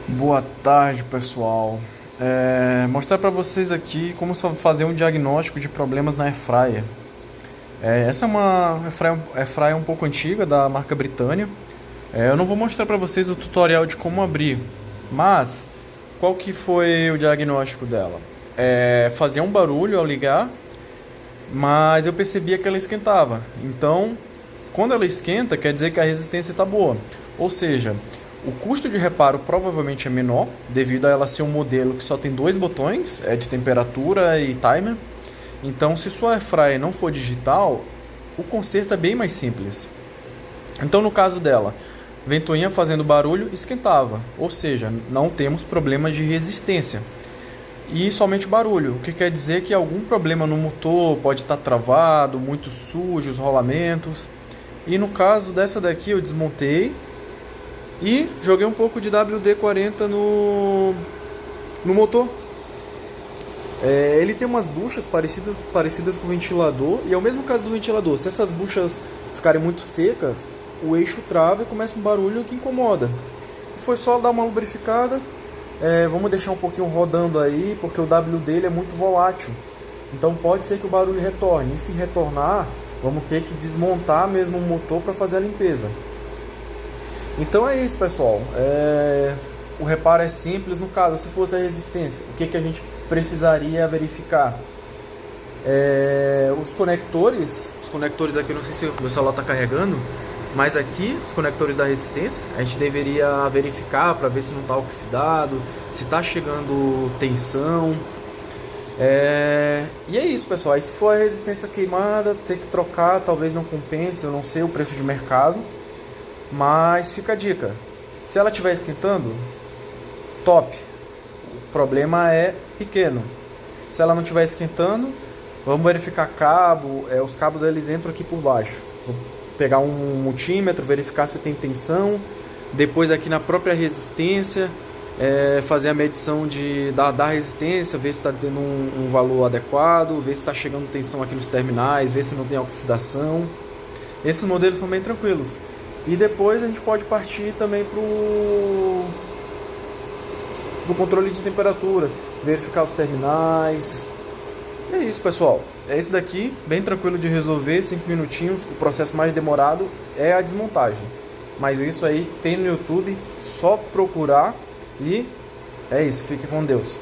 Boa tarde, pessoal. Mostrar para vocês aqui como fazer um diagnóstico de problemas na Airfryer. Essa é uma Airfryer um pouco antiga, da marca Britânia. Eu não vou mostrar para vocês o tutorial de como abrir, mas qual que foi o diagnóstico dela? Fazia um barulho ao ligar, mas eu percebia que ela esquentava. Então, quando ela esquenta, quer dizer que a resistência está boa. Ou seja, o custo de reparo provavelmente é menor, devido a ela ser um modelo que só tem dois botões, de temperatura e timer. Então, se sua airfryer não for digital, o conserto é bem mais simples. Então, no caso dela, ventoinha fazendo barulho, esquentava. Ou seja, não temos problema de resistência. E somente barulho, o que quer dizer que algum problema no motor pode estar travado, muito sujo, os rolamentos. E no caso dessa daqui eu desmontei e joguei um pouco de WD-40 no motor. Ele tem umas buchas parecidas com o ventilador, e é o mesmo caso do ventilador. Se essas buchas ficarem muito secas, o eixo trava e começa um barulho que incomoda. Foi só dar uma lubrificada. Vamos deixar um pouquinho rodando aí, porque o W dele é muito volátil. Então pode ser que o barulho retorne. E se retornar, vamos ter que desmontar mesmo o motor para fazer a limpeza. Então é isso, pessoal. O reparo é simples. No caso, se fosse a resistência, o que a gente precisaria verificar? Os conectores aqui, não sei se o meu celular está carregando, mas aqui, os conectores da resistência, a gente deveria verificar para ver se não está oxidado, se está chegando tensão. E é isso, pessoal. Aí, se for a resistência queimada, ter que trocar, talvez não compense, eu não sei o preço de mercado. Mas fica a dica, se ela estiver esquentando, top, o problema é pequeno. Se ela não estiver esquentando, vamos verificar cabo, os cabos eles entram aqui por baixo. Vou pegar um multímetro, verificar se tem tensão, depois aqui na própria resistência, fazer a medição da resistência, ver se está tendo um valor adequado, ver se está chegando tensão aqui nos terminais, ver se não tem oxidação. Esses modelos são bem tranquilos. E depois a gente pode partir também para o controle de temperatura, verificar os terminais. É isso, pessoal. É esse daqui, bem tranquilo de resolver, 5 minutinhos. O processo mais demorado é a desmontagem. Mas isso aí tem no YouTube, só procurar. E é isso, fique com Deus.